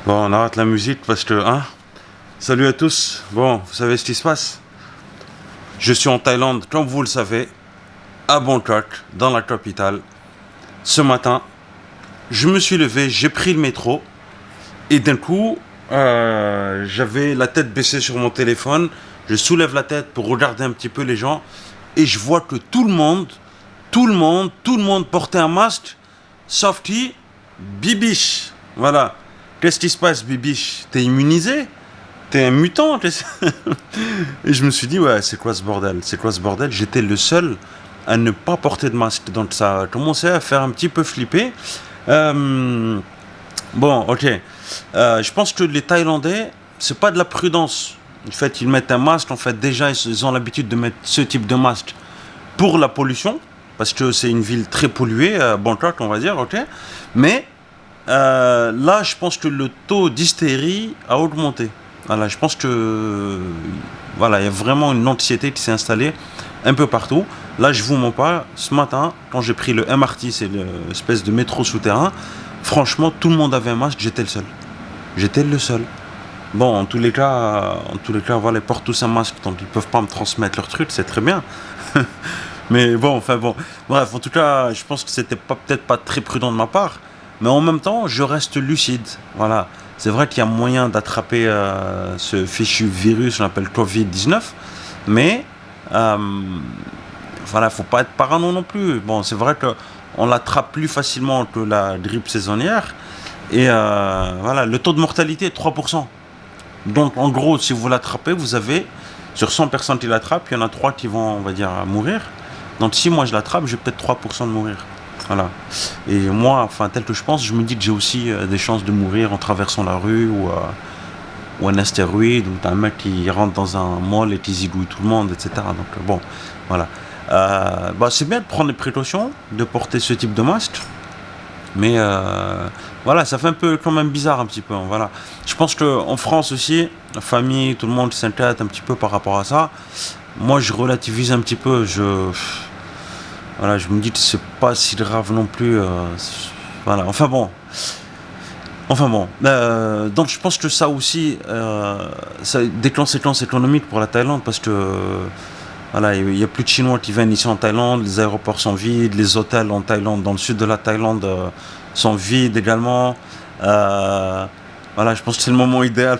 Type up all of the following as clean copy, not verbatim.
Bon, on arrête la musique parce que, hein. Salut à tous. Bon, vous savez ce qui se passe? Je suis en Thaïlande, comme vous le savez, à Bangkok, dans la capitale. Ce matin, je me suis levé, j'ai pris le métro, et d'un coup, j'avais la tête baissée sur mon téléphone. Je soulève la tête pour regarder un petit peu les gens, et je vois que tout le monde portait un masque, sauf qui? Bibiche. Voilà. Qu'est-ce qui se passe, Bibiche? T'es immunisé? T'es un mutant? Et je me suis dit, ouais, c'est quoi ce bordel? C'est quoi ce bordel? J'étais le seul à ne pas porter de masque. Donc ça a commencé à faire un petit peu flipper. Bon, ok. Je pense que les Thaïlandais, c'est pas de la prudence. En fait, ils mettent un masque. En fait, déjà, ils ont l'habitude de mettre ce type de masque pour la pollution. Parce que c'est une ville très polluée, Bangkok, on va dire, ok. Mais là, je pense que le taux d'hystérie a augmenté. Voilà, je pense que voilà, il y a vraiment une anxiété qui s'est installée un peu partout. Là, je vous mens pas, ce matin, quand j'ai pris le MRT, c'est l'espèce de métro souterrain, franchement, tout le monde avait un masque, j'étais le seul. J'étais le seul. Bon, en tous les cas, voilà, ils portent tous un masque, donc ils peuvent pas me transmettre leur truc, c'est très bien. Mais bon, enfin bon. Bref, en tout cas, je pense que c'était peut-être pas très prudent de ma part. Mais en même temps, je reste lucide. Voilà. C'est vrai qu'il y a moyen d'attraper ce fichu virus, on appelle Covid-19. Mais, voilà, faut pas être parano non plus. Bon, c'est vrai qu'on l'attrape plus facilement que la grippe saisonnière. Et voilà, le taux de mortalité est 3%. Donc, en gros, si vous l'attrapez, vous avez, sur 100 personnes qui l'attrapent, il y en a 3 qui vont, on va dire, mourir. Donc, si moi je l'attrape, j'ai peut-être 3% de mourir. Voilà. Et moi, enfin, tel que je pense, je me dis que j'ai aussi des chances de mourir en traversant la rue ou un astéroïde, ou t'as un mec qui rentre dans un mall et qui zigouille tout le monde, etc. Donc, bon, voilà. Bah, c'est bien de prendre des précautions, de porter ce type de masque. Mais voilà, ça fait un peu quand même bizarre un petit peu. Voilà. Je pense qu'en France aussi, la famille, tout le monde s'inquiète un petit peu par rapport à ça. Moi, je relativise un petit peu. Voilà, je me dis que c'est pas si grave non plus. Voilà, enfin bon. Enfin bon. Donc je pense que ça aussi, ça a des conséquences économiques pour la Thaïlande parce que voilà, il y a plus de Chinois qui viennent ici en Thaïlande, les aéroports sont vides, les hôtels en Thaïlande, dans le sud de la Thaïlande, sont vides également. Voilà, je pense que c'est le moment idéal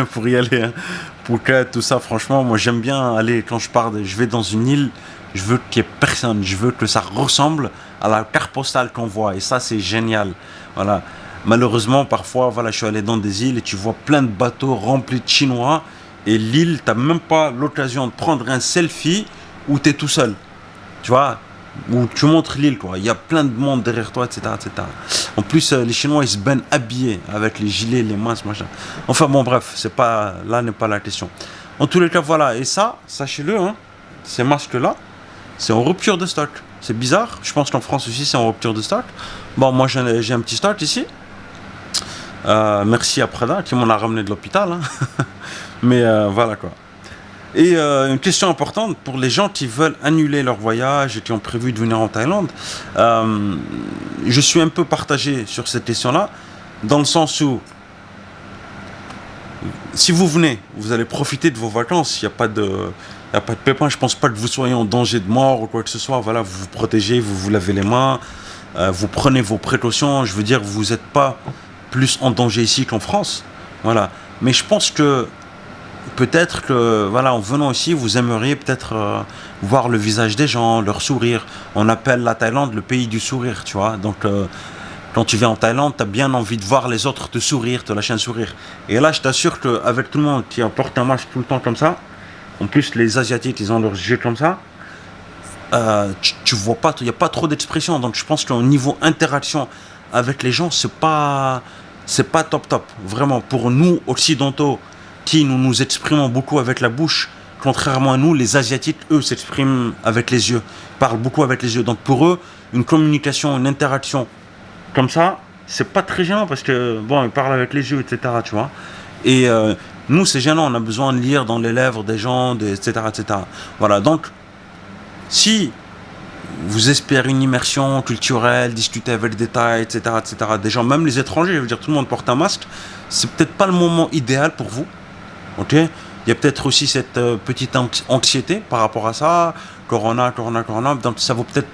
pour y aller, hein. Phuket, tout ça, franchement, moi j'aime bien aller quand je pars, je vais dans une île, je veux qu'il n'y ait personne, je veux que ça ressemble à la carte postale qu'on voit, et ça c'est génial. Voilà. Malheureusement, parfois, voilà, je suis allé dans des îles et tu vois plein de bateaux remplis de Chinois, et l'île, tu n'as même pas l'occasion de prendre un selfie où tu es tout seul. Tu vois, où tu montres l'île, quoi. Il y a plein de monde derrière toi, etc. etc. En plus, les Chinois, ils se baignent habillés avec les gilets, les masques, machin. Enfin bon, bref, c'est pas, là n'est pas la question. En tous les cas, voilà. Et ça, sachez-le, hein, ces masques-là, c'est en rupture de stock. C'est bizarre. Je pense qu'en France aussi, c'est en rupture de stock. Bon, moi, j'ai un petit stock ici. Merci à Prada qui m'en a ramené de l'hôpital, hein. Mais voilà, quoi. Et une question importante pour les gens qui veulent annuler leur voyage et qui ont prévu de venir en Thaïlande. Je suis un peu partagé sur cette question-là, dans le sens où, si vous venez, vous allez profiter de vos vacances, il n'y a pas de pépin, je ne pense pas que vous soyez en danger de mort ou quoi que ce soit. Voilà, vous vous protégez, vous vous lavez les mains, vous prenez vos précautions. Je veux dire, vous n'êtes pas plus en danger ici qu'en France. Voilà. Mais je pense que peut-être que, voilà, en venant ici, vous aimeriez peut-être voir le visage des gens, leur sourire. On appelle la Thaïlande le pays du sourire, tu vois. Donc, quand tu viens en Thaïlande, tu as bien envie de voir les autres te sourire, te lâcher un sourire. Et là, je t'assure qu'avec tout le monde qui porte un masque tout le temps comme ça, en plus, les Asiatiques, ils ont leurs yeux comme ça, tu vois pas, il n'y a pas trop d'expression. Donc, je pense qu'au niveau interaction avec les gens, c'est pas top top. Vraiment, pour nous, occidentaux, qui nous exprimons beaucoup avec la bouche, contrairement à nous, les Asiatiques, eux, s'expriment avec les yeux, parlent beaucoup avec les yeux. Donc pour eux, une communication, une interaction comme ça, c'est pas très gênant parce que, bon, ils parlent avec les yeux, etc., tu vois. Et nous, c'est gênant, on a besoin de lire dans les lèvres des gens, etc., etc. Voilà, donc, si vous espérez une immersion culturelle, discuter avec des Thaïs, etc., etc., des gens, même les étrangers, je veux dire, tout le monde porte un masque, c'est peut-être pas le moment idéal pour vous. Ok? Il y a peut-être aussi cette petite anxiété par rapport à ça. Corona, corona, corona. Donc ça vaut peut-être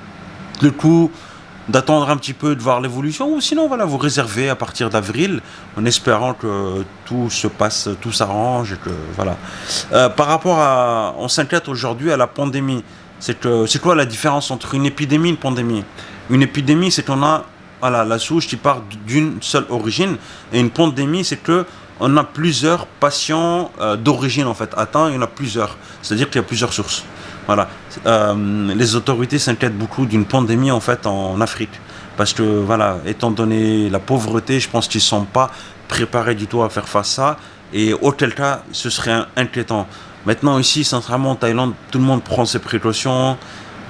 le coup d'attendre un petit peu, de voir l'évolution, ou sinon voilà, vous réservez à partir d'avril, en espérant que tout se passe, tout s'arrange, et que voilà. Par rapport à, on s'inquiète aujourd'hui à la pandémie. C'est quoi la différence entre une épidémie et une pandémie? Une épidémie, c'est qu'on a voilà, la souche qui part d'une seule origine, et une pandémie, c'est que on a plusieurs patients d'origine en fait atteints, il y en a plusieurs, c'est-à-dire qu'il y a plusieurs sources. Voilà. Les autorités s'inquiètent beaucoup d'une pandémie en fait en Afrique. Parce que voilà, étant donné la pauvreté, je pense qu'ils ne sont pas préparés du tout à faire face à ça. Et auquel cas, ce serait inquiétant. Maintenant ici, sincèrement, en Thaïlande, tout le monde prend ses précautions.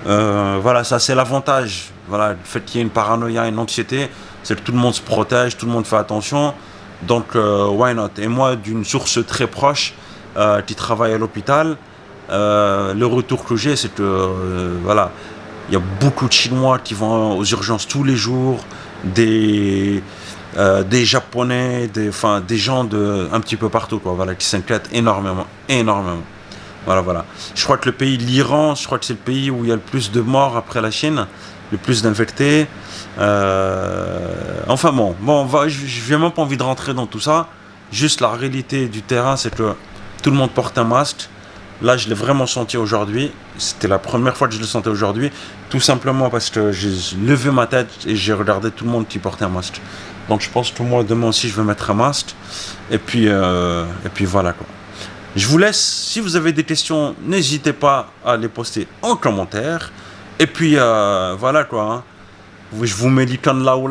Voilà, ça c'est l'avantage. Voilà, le fait qu'il y ait une paranoïa, une anxiété, c'est que tout le monde se protège, tout le monde fait attention. Donc, why not? Et moi, d'une source très proche, qui travaille à l'hôpital, le retour que j'ai, c'est que voilà, il y a beaucoup de Chinois qui vont aux urgences tous les jours, des Japonais, des gens un petit peu partout, quoi, voilà, qui s'inquiètent énormément, énormément. Voilà, voilà. Je crois que le pays, l'Iran, je crois que c'est le pays où il y a le plus de morts après la Chine, le plus d'infectés. Enfin bon, je n'ai même pas envie de rentrer dans tout ça. Juste la réalité du terrain, c'est que tout le monde porte un masque. Là, je l'ai vraiment senti aujourd'hui. C'était la première fois que je le sentais aujourd'hui. Tout simplement parce que j'ai levé ma tête et j'ai regardé tout le monde qui portait un masque. Donc, je pense que moi, demain aussi, je vais mettre un masque. Et puis voilà, quoi. Je vous laisse. Si vous avez des questions, n'hésitez pas à les poster en commentaire. Et puis, voilà, quoi. Hein. Je vous mets l'icône là ou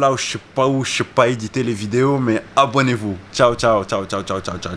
je sais pas éditer les vidéos, mais abonnez-vous. Ciao, ciao, ciao, ciao, ciao, ciao, ciao.